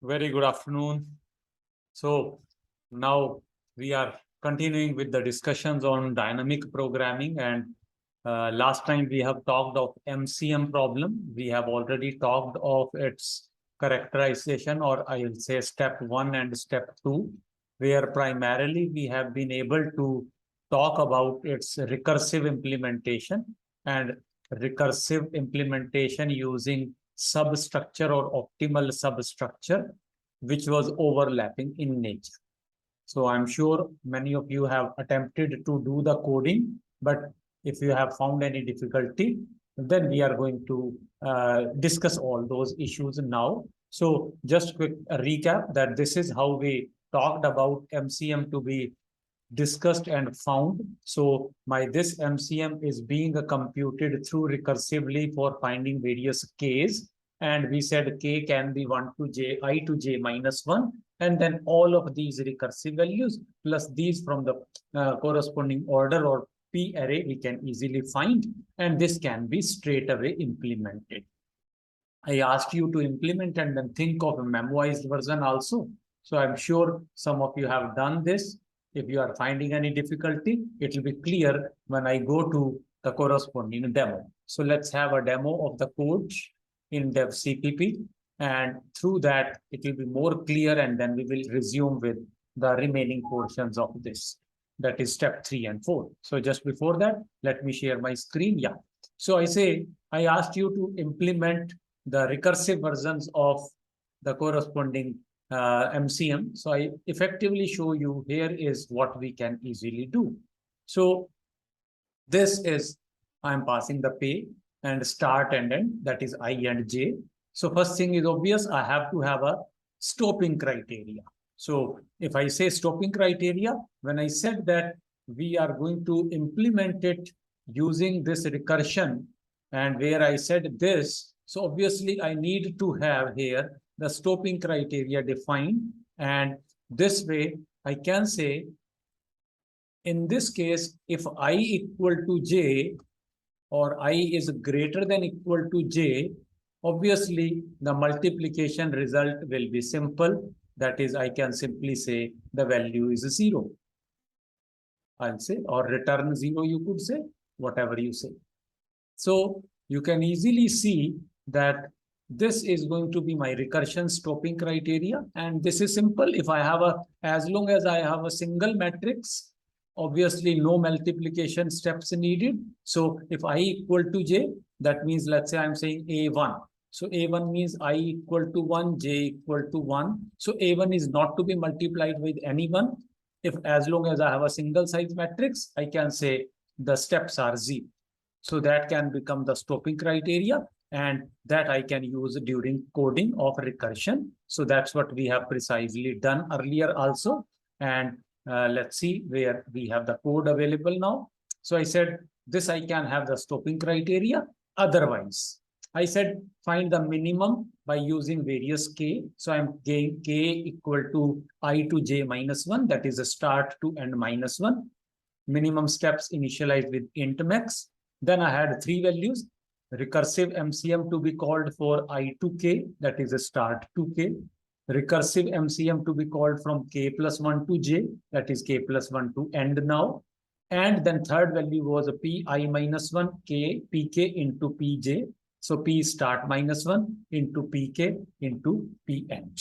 Very good afternoon. So now we are continuing with the discussions on dynamic programming, and last time we have talked of MCM problem. We have already talked of its characterization, or I will say step 1 and step 2, where primarily we have been able to talk about its recursive implementation and recursive implementation using substructure or optimal substructure, which was overlapping in nature. So I'm sure many of you have attempted to do the coding, but if you have found any difficulty, then we are going to discuss all those issues now. So just quick recap that this is how we talked about MCM to be discussed and found. So this MCM is being computed through recursively for finding various k's. And we said k can be 1 to j, I to j minus 1. And then all of these recursive values plus these from the corresponding order or p array we can easily find. And this can be straight away implemented. I asked you to implement and then think of a memoized version also. So I'm sure some of you have done this. If you are finding any difficulty, it will be clear when I go to the corresponding demo. So let's have a demo of the code in dev CPP. And through that, it will be more clear, and then we will resume with the remaining portions of this. That is step 3 and 4. So just before that, let me share my screen. Yeah. So I asked you to implement the recursive versions of the corresponding MCM. So I effectively show you here is what we can easily do. So this is, I'm passing the pay and start and end, that is I and j. So first thing is obvious, I have to have a stopping criteria. So if I say stopping criteria, when I said that we are going to implement it using this recursion, and where I said this, so obviously I need to have here the stopping criteria defined. And this way I can say, in this case, if I equal to j or I is greater than equal to j, obviously the multiplication result will be simple. That is, I can simply say the value is 0. I'll say, or return 0, you could say, whatever you say. So you can easily see that this is going to be my recursion stopping criteria. And this is simple. If I have as long as I have a single matrix, obviously no multiplication steps needed. So if I equal to j, that means, let's say I'm saying a1. So a1 means I equal to 1, j equal to 1. So a1 is not to be multiplied with anyone. If as long as I have a single size matrix, I can say the steps are 0. So that can become the stopping criteria, and that I can use during coding of recursion. So that's what we have precisely done earlier also. And let's see where we have the code available now. So I said this I can have the stopping criteria. Otherwise, I said find the minimum by using various k. So I'm getting k equal to I to j minus 1. That is a start to end minus 1. Minimum steps initialized with int max. Then I had 3 values. Recursive MCM to be called for I to k, that is a start to k. Recursive MCM to be called from k plus 1 to j, that is k plus 1 to end now. And then third value was a pi minus 1 k pk into pj. So p start minus 1 into pk into p end.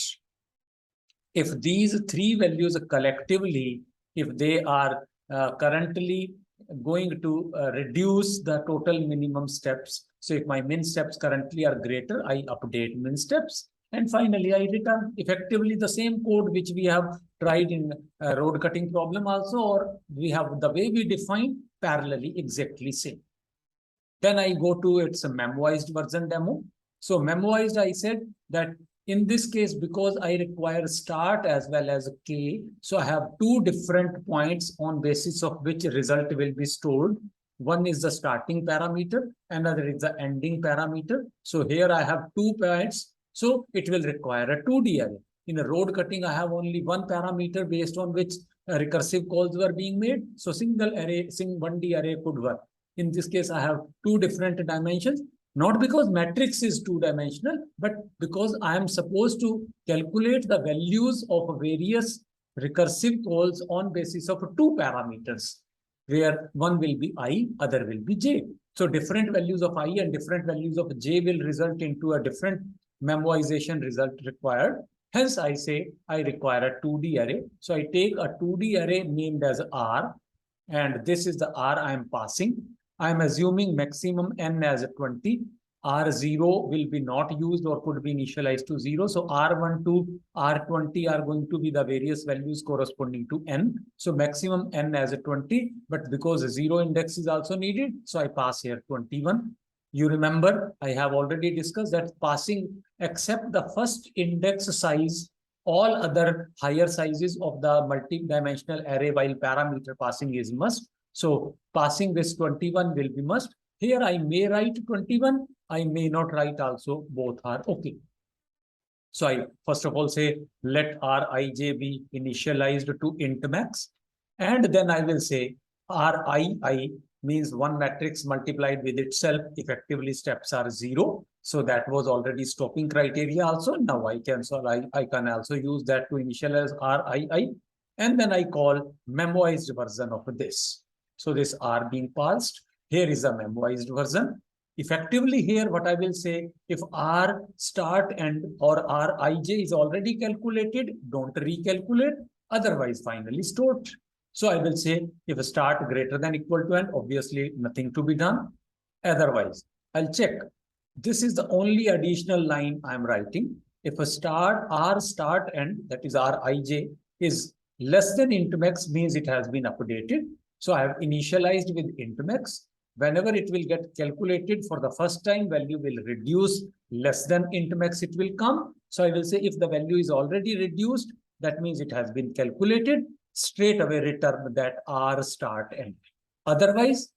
If these 3 values collectively, if they are currently going to reduce the total minimum steps. So if my min steps currently are greater, I update min steps. And finally, I return effectively the same code which we have tried in road cutting problem also, or we have the way we define parallelly exactly same. Then I go to its memoized version demo. So memoized, I said that in this case, because I require start as well as k, so I have 2 different points on basis of which result will be stored. One is the starting parameter, another is the ending parameter. So here I have 2 points, so it will require a 2D array. In a road cutting, I have only 1 parameter based on which recursive calls were being made. So single array, 1D array could work. In this case, I have 2 different dimensions. Not because matrix is two-dimensional, but because I am supposed to calculate the values of various recursive calls on basis of two parameters, where one will be I, other will be J. So different values of I and different values of J will result into a different memoization result required. Hence, I say I require a 2D array. So I take a 2D array named as R, and this is the R I am passing. I am assuming maximum n as 20. R0 will be not used or could be initialized to 0. So R1 to R20 are going to be the various values corresponding to n. So maximum n as 20, but because 0 index is also needed, so I pass here 21. You remember, I have already discussed that passing except the first index size, all other higher sizes of the multi-dimensional array while parameter passing is must. So passing this 21 will be must. Here I may write 21, I may not write also, both are okay. So I first of all say let Rij be initialized to int max, and then I will say Rii means one matrix multiplied with itself. Effectively steps are 0. So that was already stopping criteria also. Now I can also use that to initialize Rii, and then I call memoized version of this. So this R being passed, here is a memoized version. Effectively here, what I will say, if R start and or Rij is already calculated, don't recalculate, otherwise finally stored. So I will say if a start greater than equal to n, obviously nothing to be done. Otherwise, I'll check. This is the only additional line I'm writing. If a start R start end, that is Rij, is less than int max, means it has been updated. So I have initialized with int max. Whenever it will get calculated for the first time, value will reduce less than int max, it will come. So I will say if the value is already reduced, that means it has been calculated. Straight away return that R start end. Otherwise,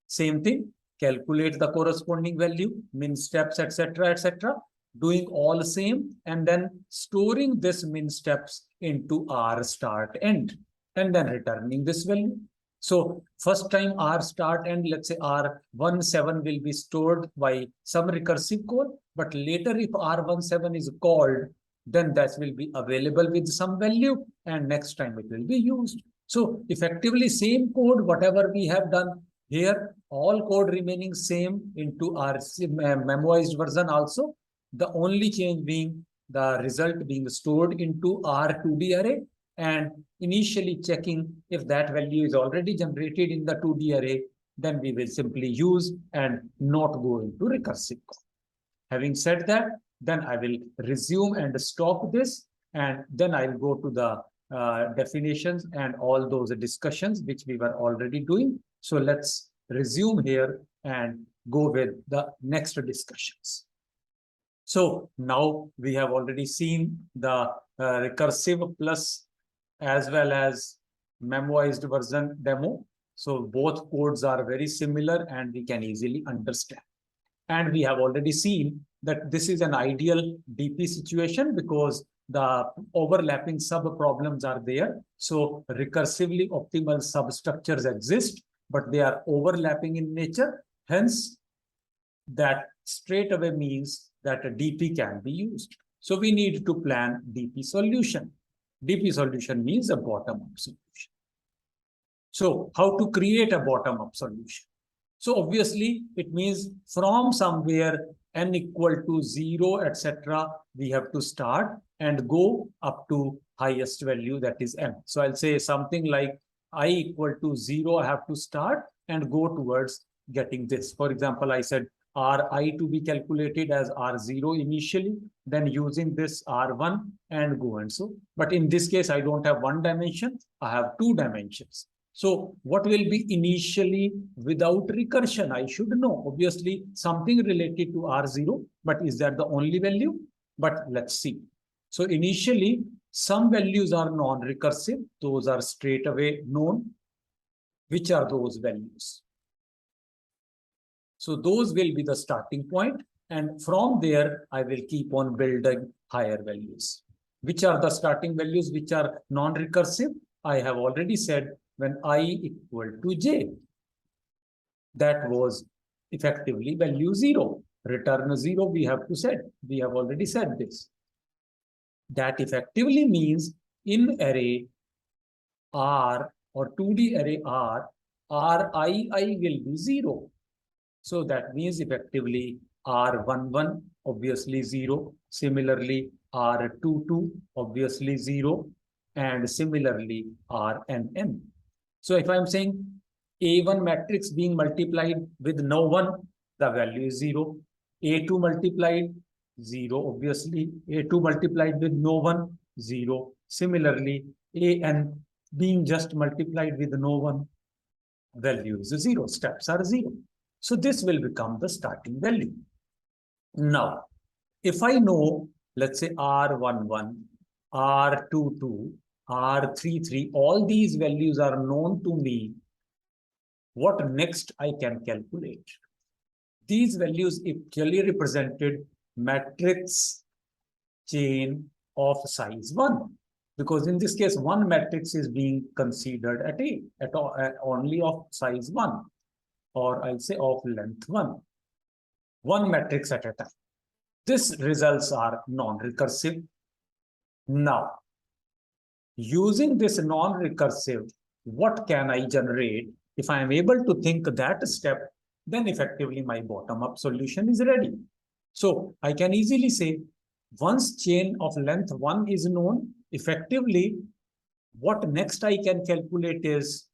same thing, calculate the corresponding value, min steps, etc., doing all same, and then storing this min steps into R start end, and then returning this value. So first time R start end, let's say R17 will be stored by some recursive call, but later if R17 is called, then that will be available with some value, and next time it will be used. So effectively same code, whatever we have done here, all code remaining same into our memoized version also. The only change being the result being stored into R2D array, and initially checking if that value is already generated in the 2D array, then we will simply use and not go into recursive call. Having said that, then I will resume and stop this, and then I'll go to the definitions and all those discussions which we were already doing. So let's resume here and go with the next discussions. So now we have already seen the recursive plus as well as memoized version demo. So both codes are very similar and we can easily understand. And we have already seen that this is an ideal DP situation because the overlapping sub-problems are there. So recursively optimal substructures exist, but they are overlapping in nature. Hence, that straight away means that a DP can be used. So we need to plan DP solution. DP solution means a bottom-up solution. So how to create a bottom-up solution? So obviously, it means from somewhere n equal to 0, etc., we have to start and go up to highest value, that is n. So I'll say something like I equal to 0, I have to start and go towards getting this. For example, I said Ri to be calculated as R0 initially, then using this R1 and go and so. But in this case, I don't have one dimension, I have two dimensions. So what will be initially without recursion? I should know, obviously, something related to R0, but is that the only value? But let's see. So initially, some values are non-recursive. Those are straight away known. Which are those values? So those will be the starting point. And from there, I will keep on building higher values. Which are the starting values which are non-recursive? I have already said when I equal to j. That was effectively value 0. return 0, we have already said this. That effectively means in array R or 2D array R, Rii will be 0. So that means effectively R11 obviously 0. Similarly, R22 obviously 0. And similarly, Rnn. So if I'm saying A1 matrix being multiplied with no one, the value is 0. A2 multiplied 0, obviously. A2 multiplied with no one, 0. Similarly, An being just multiplied with no one, value is 0. Steps are 0. So this will become the starting value. Now, if I know, let's say R11, R22, R33, all these values are known to me, what next I can calculate? These values if clearly represented matrix chain of size 1. Because in this case, one matrix is being considered at only of size 1. Or I'll say of length 1. One matrix at a time. These results are non-recursive. Now, using this non-recursive, what can I generate? If I am able to think that step, then effectively my bottom-up solution is ready. So I can easily say, once chain of length 1 is known, effectively, what next I can calculate is,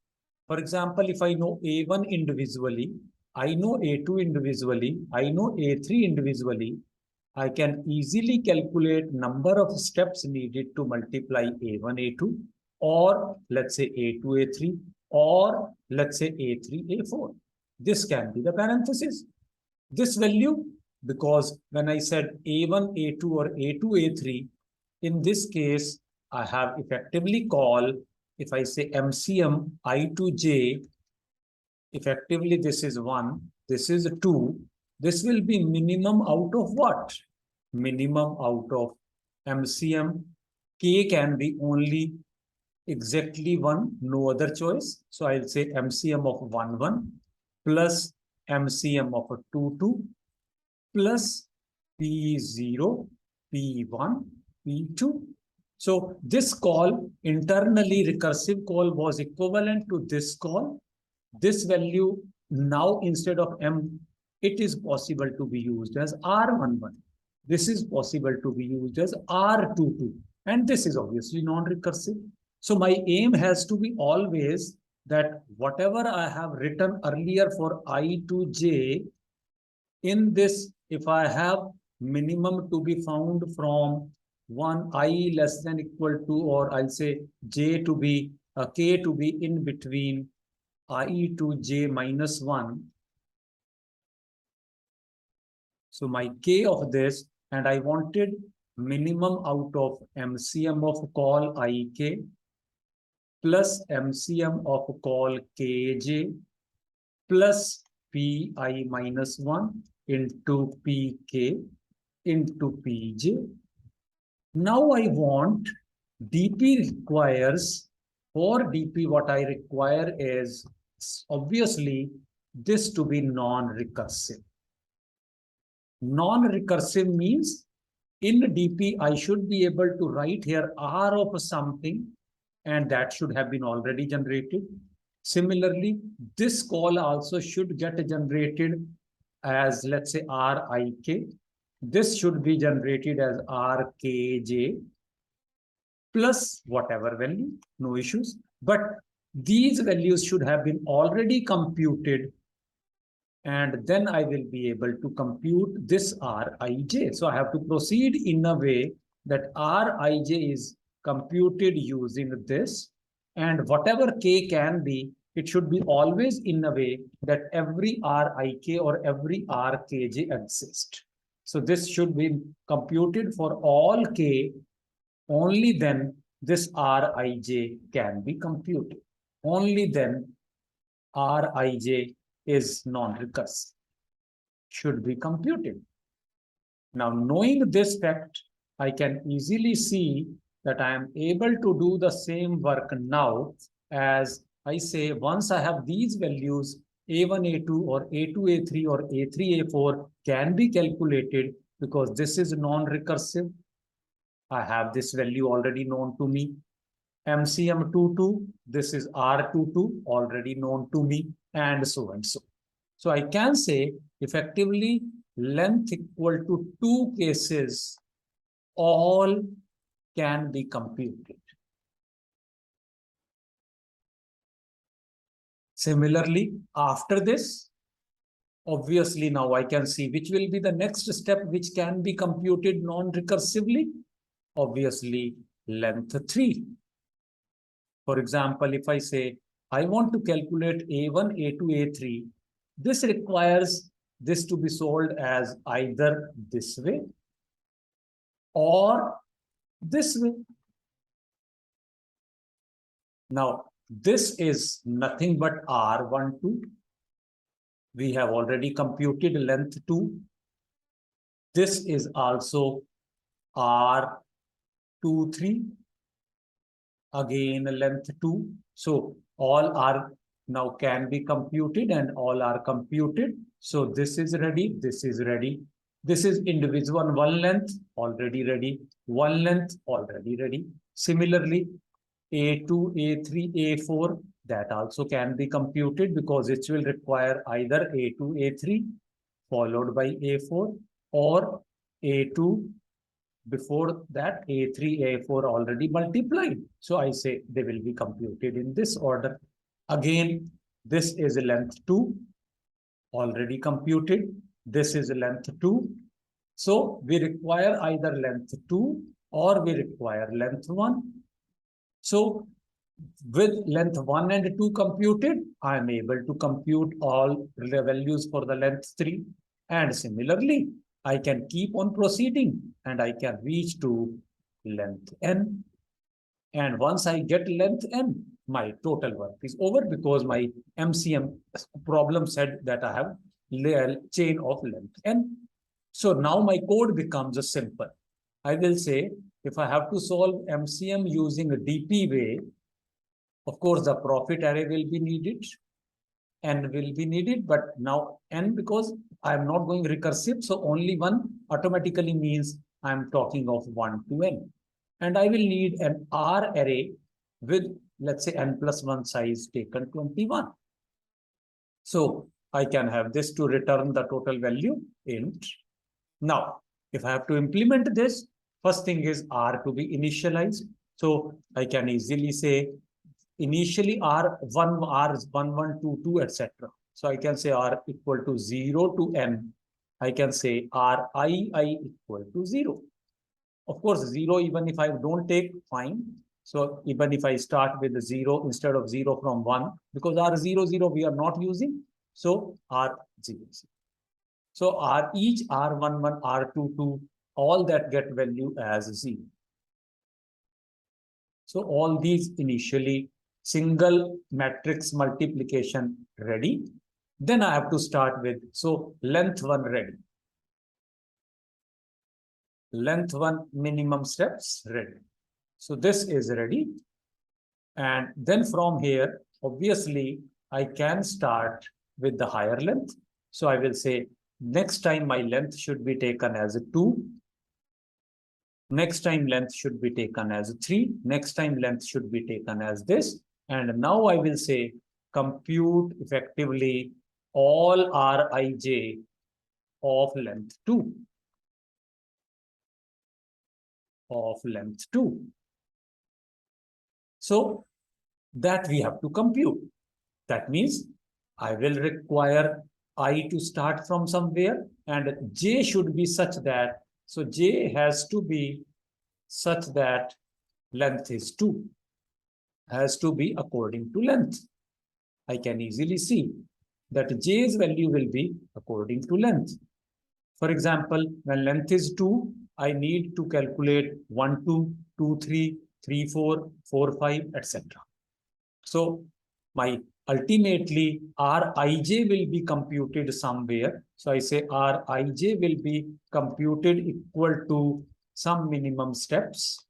for example, if I know A1 individually, I know A2 individually, I know A3 individually, I can easily calculate number of steps needed to multiply A1, A2, or let's say A2, A3, or let's say A3, A4. This can be the parenthesis. This value, because when I said A1, A2, or A2, A3, in this case, I have effectively called, if I say MCM I to J, effectively this is 1, this is 2, this will be minimum out of what? Minimum out of MCM. K can be only exactly 1, no other choice. So I'll say MCM of 1, 1 plus MCM of 2, 2 plus P0, P1, P2. So this call, internally recursive call, was equivalent to this call. This value now instead of M, it is possible to be used as R11. This is possible to be used as R22. And this is obviously non-recursive. So my aim has to be always that whatever I have written earlier for I to J, in this, if I have minimum to be found from 1 I less than equal to, or I'll say J to be, K to be in between I to J minus 1. So my K of this, and I wanted minimum out of MCM of call IK plus MCM of call KJ plus Pi minus 1 into Pk into Pj. Now I want dp requires, for dp what I require is obviously this to be non-recursive. Non-recursive means in dp I should be able to write here r of something, and that should have been already generated. Similarly, this call also should get generated as, let's say, Rik. This should be generated as Rkj plus whatever value, no issues. But these values should have been already computed, and then I will be able to compute this Rij. So I have to proceed in a way that Rij is computed using this, and whatever k can be, it should be always in a way that every Rik or every Rkj exists. So this should be computed for all k, only then this Rij can be computed. Only then Rij is non-recursive, should be computed. Now, knowing this fact, I can easily see that I am able to do the same work now as I say, once I have these values, A1, A2 or A2, A3 or A3, A4 can be calculated because this is non-recursive. I have this value already known to me. MCM 22, this is R22 already known to me, and so and so. So I can say effectively length equal to 2 cases all can be computed. Similarly, after this, obviously now I can see which will be the next step which can be computed non-recursively. Obviously, length 3. For example, if I say I want to calculate A1, A2, A3, this requires this to be solved as either this way or this way. Now, this is nothing but R12. We have already computed length 2. This is also R23. Again, length 2. So all are now can be computed and all are computed. So this is ready. This is ready. This is individual one length already ready. One length already ready. Similarly, A2, A3, A4, that also can be computed because it will require either A2, A3 followed by A4 or A2 before that A3, A4 already multiplied. So I say they will be computed in this order. Again, this is length 2 already computed. This is length 2. So we require either length 2 or we require length 1. So with length 1 and 2 computed, I am able to compute all the values for the length 3. And similarly, I can keep on proceeding and I can reach to length n. And once I get length n, my total work is over because my MCM problem said that I have a chain of length n. So now my code becomes simple. I will say if I have to solve MCM using a DP way, of course, the profit array will be needed, n will be needed, but now n because I am not going recursive, so only one automatically means I am talking of 1 to n. And I will need an R array with, let's say, n plus 1 size taken 21. So I can have this to return the total value int. Now, if I have to implement this, first thing is R to be initialized. So I can easily say initially R1, R11, 2, 2, etc. So I can say R equal to 0 to n. I can say Rii equal to 0. Of course, 0, even if I don't take, fine. So even if I start with 0 instead of 0 from 1, because R00 we are not using, so R00. So each R11, R22, all that get value as 0. So all these initially single matrix multiplication ready. Then I have to start with, so length 1 ready. Length 1 minimum steps ready. So this is ready. And then from here, obviously, I can start with the higher length. So I will say, next time my length should be taken as a 2. Next time length should be taken as 3. Next time length should be taken as this. And now I will say compute effectively all Rij of length 2. Of length 2. So that we have to compute. That means I will require I to start from somewhere and j should be such that, so j has to be such that length is 2. Has to be according to length. I can easily see that j's value will be according to length. For example, when length is 2, I need to calculate 1, 2, 2, 3, 3, 4, 4, 5, etc. So my ultimately Rij will be computed somewhere. So I say Rij will be computed equal to some minimum steps.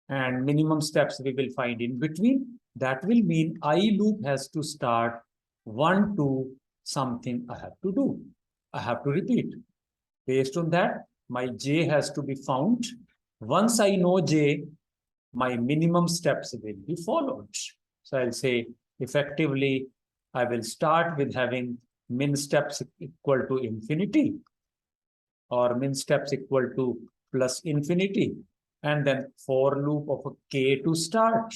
And minimum steps we will find in between. That will mean I loop has to start 1 to something I have to do. I have to repeat. Based on that, my j has to be found. Once I know j, my minimum steps will be followed. So I'll say effectively, I will start with having min steps equal to infinity or min steps equal to plus infinity. And then for loop of a k to start,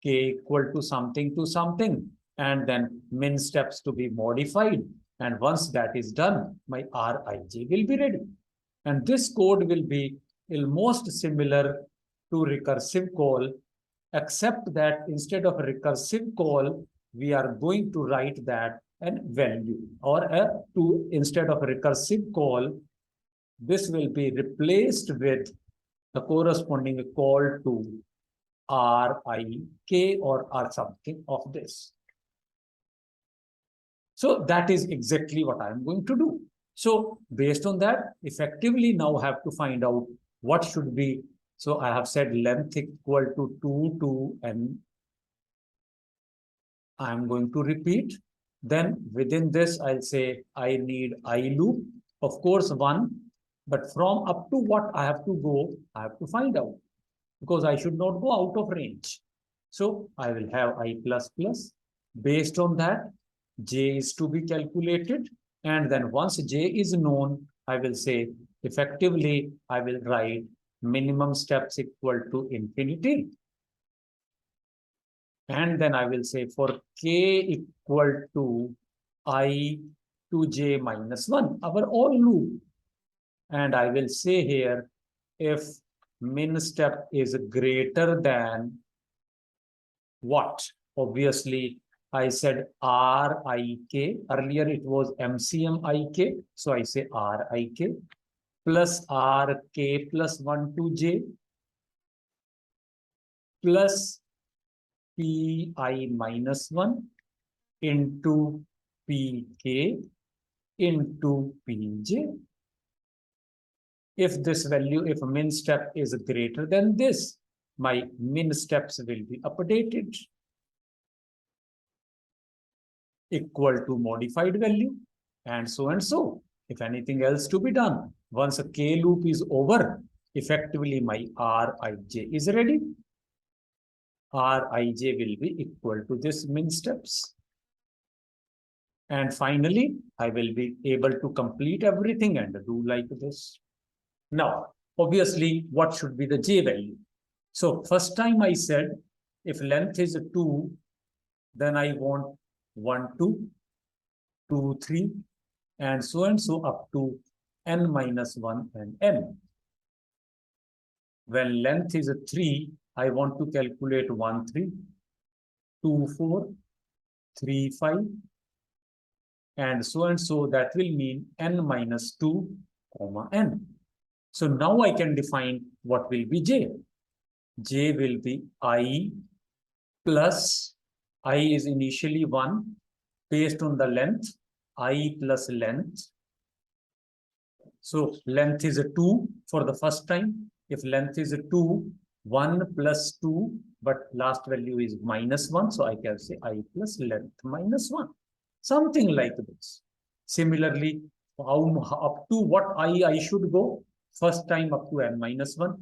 k equal to something, and then min steps to be modified. And once that is done, my Rij will be ready. And this code will be almost similar to recursive call, except that instead of recursive call, we are going to write that an value or a to instead of recursive call, this will be replaced with the corresponding call to Rik or something of this. So that is exactly what I'm going to do. So based on that, effectively now have to find out what should be. So I have said length equal to 2 to n. I'm going to repeat. Then within this, I'll say I need I loop. Of course, 1. But from up to what I have to go, I have to find out. Because I should not go out of range. So I will have I plus plus. Based on that, j is to be calculated. And then once j is known, I will say effectively, I will write minimum steps equal to infinity. And then I will say for k equal to I to j minus 1, our all loop. And I will say here, if min step is greater than what? Obviously, I said Rik. Earlier it was MCM Ik. So I say Rik plus Rk plus 1 to j plus Pi minus 1 into Pk into Pj. If this value, if min step is greater than this, my min steps will be updated equal to modified value and so and so. If anything else to be done, once a k loop is over, effectively my Rij is ready. Rij will be equal to this min steps. And finally, I will be able to complete everything and do like this. Now, obviously, what should be the j value? So first time I said, if length is 2, then I want 1, 2, 2, 3, and so up to n minus 1 and n. When length is 3, I want to calculate 1, 3, 2, 4, 3, 5, and so that will mean n minus 2, comma n. So now I can define what will be j. J will be I plus, I is initially 1, based on the length, I plus length. So length is 2 for the first time. If length is 2, 1 plus 2, but last value is minus 1. So I can say I plus length minus 1. Something like this. Similarly, up to what I should go? First time up to n minus 1.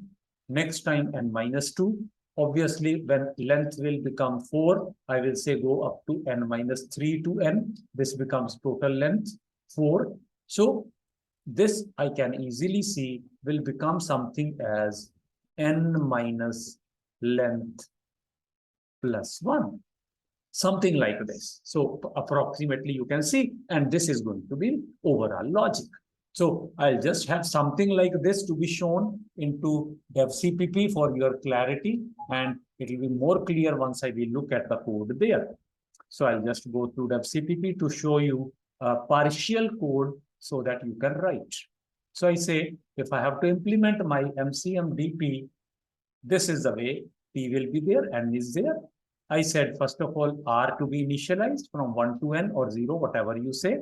Next time n minus 2. Obviously, when length will become 4, I will say go up to n minus 3 to n. This becomes total length 4. So this I can easily see will become something as n minus length plus 1. Something like this. So approximately you can see, and this is going to be overall logic. So I'll just have something like this to be shown into DevCpp for your clarity, and it will be more clear once I will look at the code there. So I'll just go through DevCpp to show you a partial code so that you can write. So I say, if I have to implement my MCM DP, this is the way P will be there, N is there. I said, first of all, R to be initialized from 1 to N or 0, whatever you say.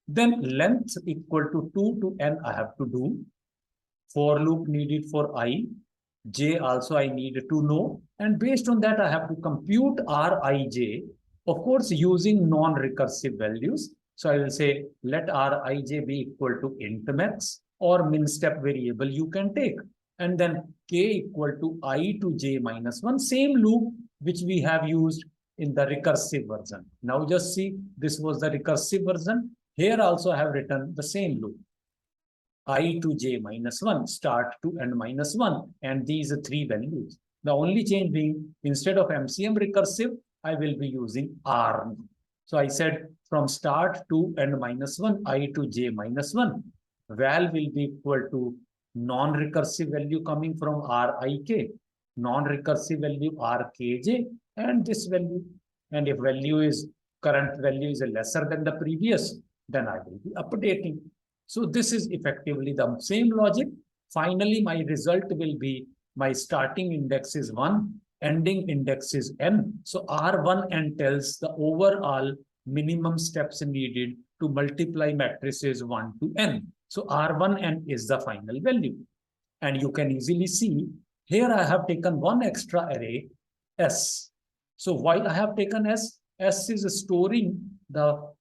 Then length equal to 2 to N I have to do. For loop needed for I. J also I need to know. And based on that, I have to compute Rij. Of course, using non-recursive values. So I will say let Rij be equal to int max or min step variable you can take. And then k equal to I to j minus 1, same loop which we have used in the recursive version. Now just see, this was the recursive version. Here also I have written the same loop. I to j minus 1, start to n minus 1, and these are three values. The only change being, instead of MCM recursive, I will be using R. So I said from start to n minus 1, I to j minus 1, val will be equal to non-recursive value coming from Rik, non-recursive value Rkj, and this value. And if current value is lesser than the previous, then I will be updating. So this is effectively the same logic. Finally, my result will be my starting index is 1, ending index is n. So R1n tells the overall minimum steps needed to multiply matrices 1 to n. So R1n is the final value. And you can easily see, here I have taken one extra array, S. So why I have taken S? S is storing the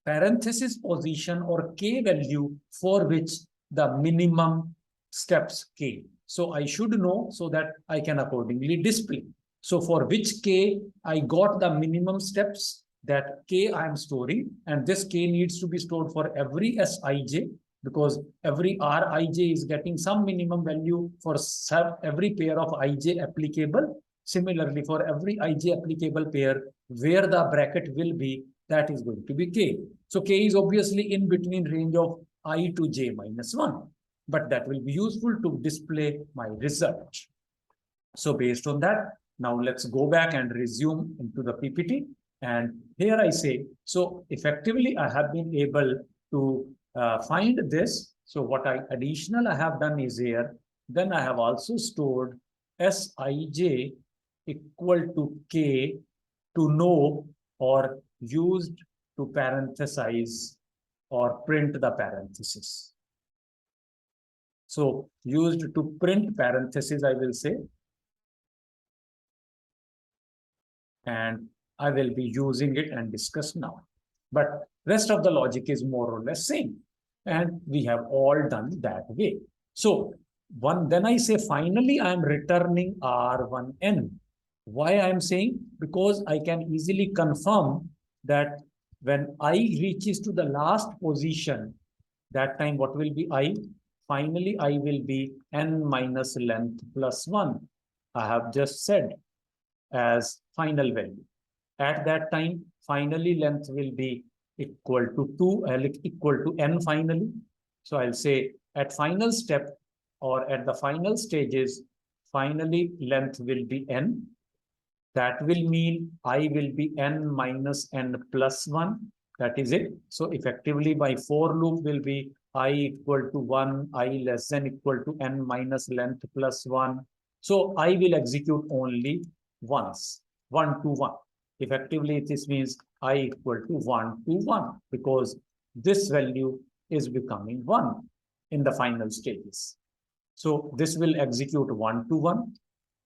parenthesis position or k value for which the minimum steps k. So I should know so that I can accordingly display. So for which k I got the minimum steps, that k I am storing, and this k needs to be stored for every Sij, because every Rij is getting some minimum value for every pair of ij applicable. Similarly, for every ij applicable pair, where the bracket will be, that is going to be k. So k is obviously in between range of I to j minus 1, but that will be useful to display my result. So based on that, now let's go back and resume into the PPT. And here I say, so effectively I have been able to find this. So what additional I have done is here, then I have also stored Sij equal to k to know or used to parenthesize or print the parenthesis. So used to print parenthesis, I will say. And I will be using it and discuss now. But rest of the logic is more or less same. And we have all done that way. So then I say, finally, I am returning R1n. Why I am saying? Because I can easily confirm that when I reaches to the last position, that time what will be I? Finally, I will be n minus length plus 1. I have just said as final value. At that time, finally length will be equal to 2, equal to n finally. So I'll say at final step or at the final stages, finally length will be n. That will mean I will be n minus n plus 1. That is it. So effectively my for loop will be I equal to 1, I less than equal to n minus length plus 1. So I will execute only once, 1 to 1. Effectively, this means I equal to 1 to 1, because this value is becoming 1 in the final stages. So this will execute 1 to 1.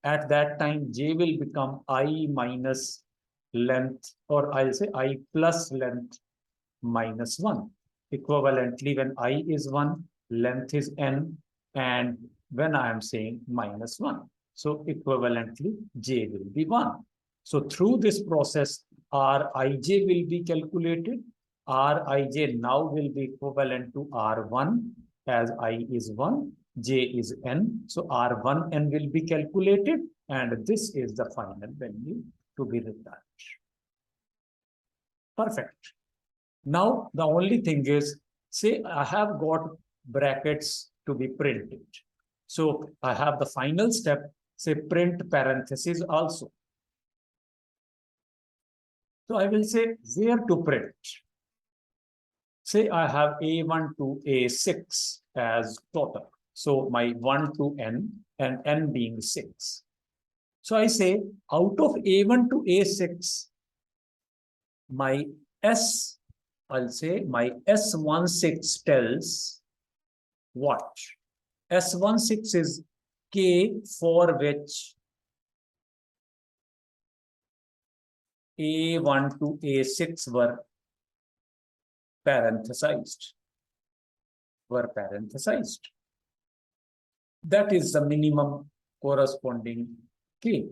At that time, j will become I minus length, or I'll say I plus length minus 1. Equivalently, when I is 1, length is n, and when I am saying minus 1. So equivalently, j will be 1. So through this process, Rij will be calculated. Rij now will be equivalent to R1, as I is 1, j is n. So R1n will be calculated, and this is the final value to be returned. Perfect. Now, the only thing is, say I have got brackets to be printed. So I have the final step, say print parentheses also. So I will say where to print. Say I have A1 to A6 as total. So my 1 to n and n being 6. So I say out of A1 to A6, my S, I'll say my S16 tells what? S16 is k for which A1 to A6 were parenthesized. That is the minimum corresponding K.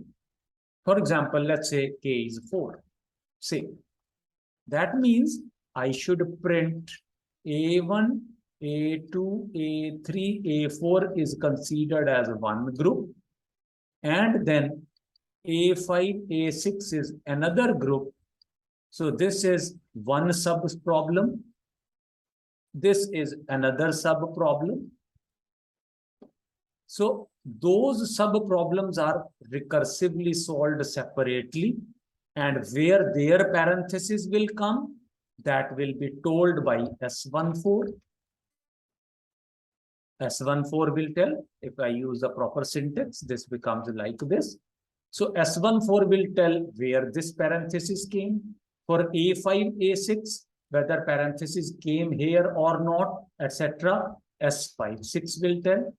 For example, let's say K is 4. Say, that means I should print A1, A2, A3, A4 is considered as one group, and then A5, A6 is another group. So this is one sub problem. This is another sub problem. So those sub problems are recursively solved separately, and where their parentheses will come, that will be told by S14. S14 will tell, if I use the proper syntax, this becomes like this. So S14 will tell where this parenthesis came. For A5, A6, whether parenthesis came here or not, etc. S56 will tell.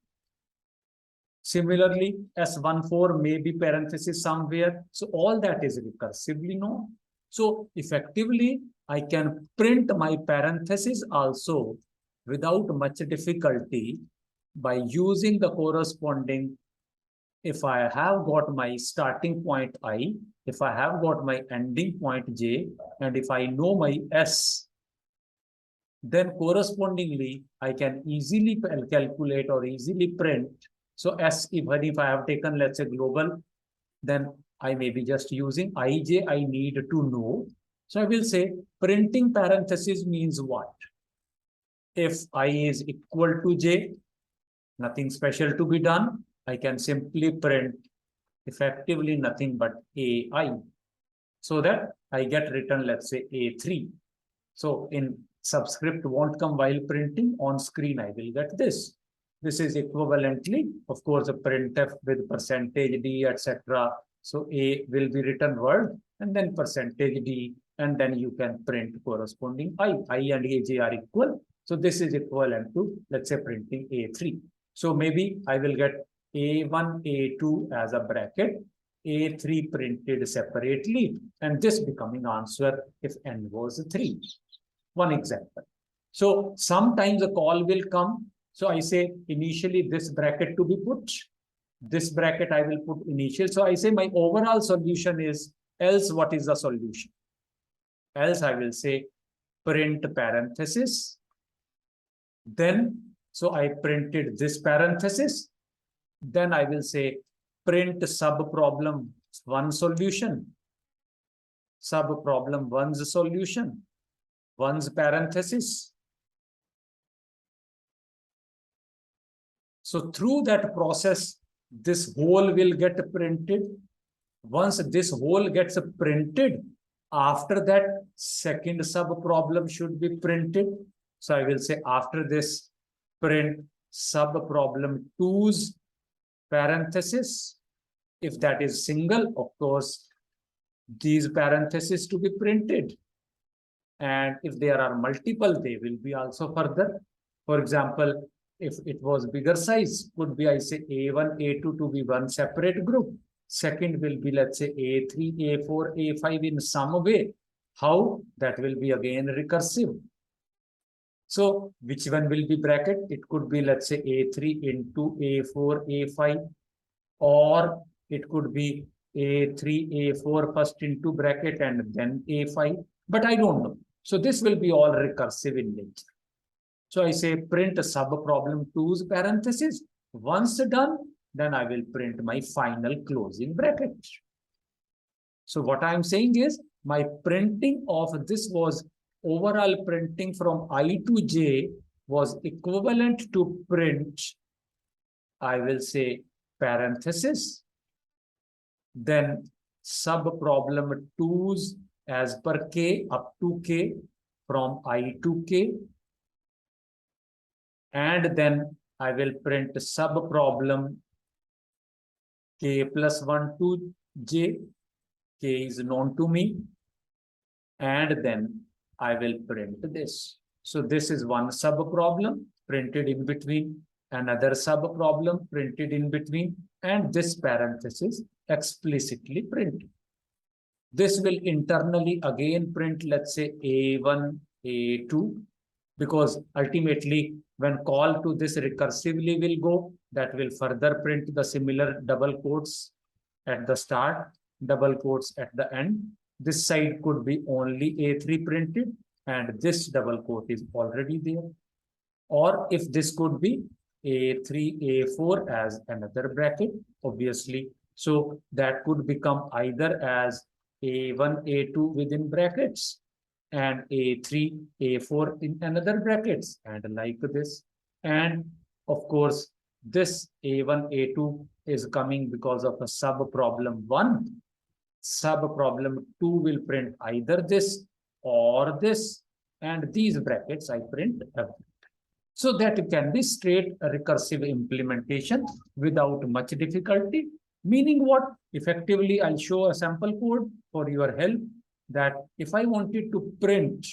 Similarly, S14 may be parenthesis somewhere. So all that is recursively known. So effectively, I can print my parenthesis also without much difficulty by using the corresponding. If I have got my starting point I, if I have got my ending point J, and if I know my S, then correspondingly, I can easily calculate or easily print. So S, even if I have taken, let's say, global, then I may be just using IJ, I need to know. So I will say printing parenthesis means what? If I is equal to J, nothing special to be done. I can simply print effectively nothing but AI, so that I get written, let's say, A3. So in subscript won't come while printing, on screen I will get this. This is equivalently, of course, a printf with percentage %d, etc. So A will be written word and then percentage %d, and then you can print corresponding I. I and AJ are equal. So this is equivalent to, let's say, printing A3. So maybe I will get A1, A2 as a bracket, A3 printed separately, and this becoming answer if n was 3. One example. So sometimes a call will come. So I say initially this bracket to be put. This bracket I will put initial. So I say my overall solution is, else what is the solution? Else I will say print parenthesis. Then, so I printed this parenthesis. Then I will say print sub problem 1 solution. Sub problem 1's solution. 1's parenthesis. So through that process, this whole will get printed. Once this whole gets printed, after that, second sub problem should be printed. So I will say after this, print sub problem 2's parenthesis. If that is single, of course, these parentheses to be printed. And if there are multiple, they will be also further. For example, if it was bigger size, could be, I say, A1, A2 to be one separate group. Second will be, let's say, A3, A4, A5 in some way. How? That will be again recursive. So which one will be bracket? It could be, let's say, A3 into A4, A5, or it could be A3, A4 first into bracket and then A5, but I don't know. So this will be all recursive in nature. So I say print sub problem 2's parenthesis. Once done, then I will print my final closing bracket. So what I'm saying is my printing of this was overall printing from I to J was equivalent to print, I will say, parenthesis, then sub problem 2's as per K up to K from I to K, and then I will print sub problem K plus 1 to J. K is known to me, and then I will print this. So this is one sub problem printed in between, another sub problem printed in between, and this parenthesis explicitly printed. This will internally again print, let's say A1, A2, because ultimately when call to this recursively will go, that will further print the similar double quotes at the start, double quotes at the end. This side could be only A3 printed and this double quote is already there. Or if this could be A3, A4 as another bracket, obviously. So that could become either as A1, A2 within brackets and A3, A4 in another brackets and like this. And of course, this A1, A2 is coming because of a sub problem 1. Sub problem 2 will print either this or this, and these brackets I print everything. So that it can be straight recursive implementation without much difficulty. Meaning what? Effectively, I'll show a sample code for your help that if I wanted to print,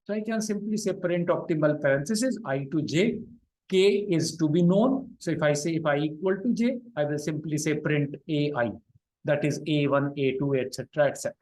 so I can simply say print optimal parenthesis I to j, k is to be known. So if I say if I equal to j, I will simply say print ai, that is a1, a2, etc., etc.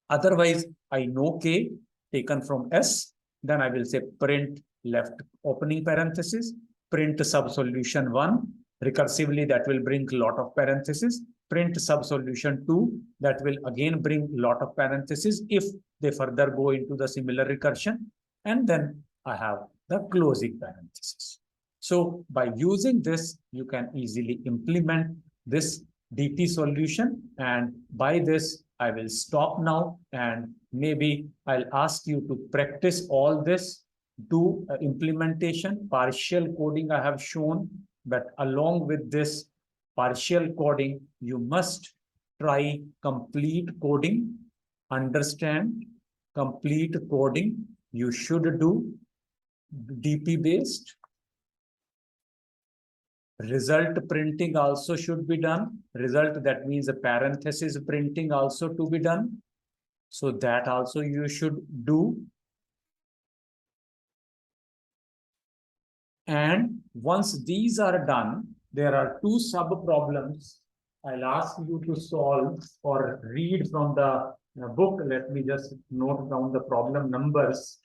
Otherwise, I know k taken from s, then I will say print left opening parenthesis, print sub solution 1, recursively that will bring a lot of parentheses, print sub solution 2, that will again bring a lot of parentheses if they further go into the similar recursion, and then I have the closing parenthesis. So by using this, you can easily implement this DT solution, and by this, I will stop now and maybe I'll ask you to practice all this, do implementation, partial coding I have shown, but along with this partial coding, you must try complete coding, understand complete coding. You should do DP based. Result printing also should be done. Result, that means a parenthesis printing also to be done. So that also you should do. And once these are done, there are two sub problems I'll ask you to solve or read from the book. Let me just note down the problem numbers.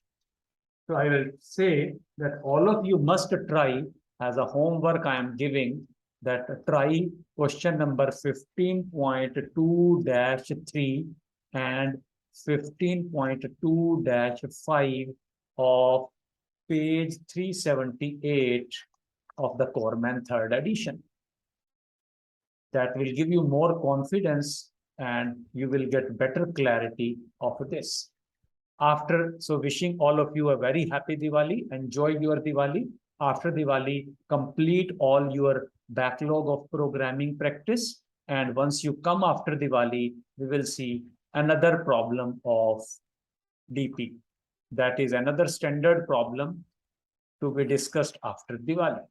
So I will say that all of you must try as a homework I am giving, that try question number 15.2-3 and 15.2-5 of page 378 of the Corman third edition. That will give you more confidence and you will get better clarity of this. So wishing all of you a very happy Diwali. Enjoy your Diwali. After Diwali, complete all your backlog of programming practice. And once you come after Diwali, we will see another problem of DP. That is another standard problem to be discussed after Diwali.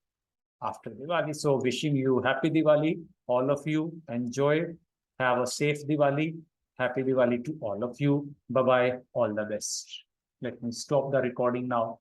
So wishing you happy Diwali. All of you enjoy. Have a safe Diwali. Happy Diwali to all of you. Bye-bye. All the best. Let me stop the recording now.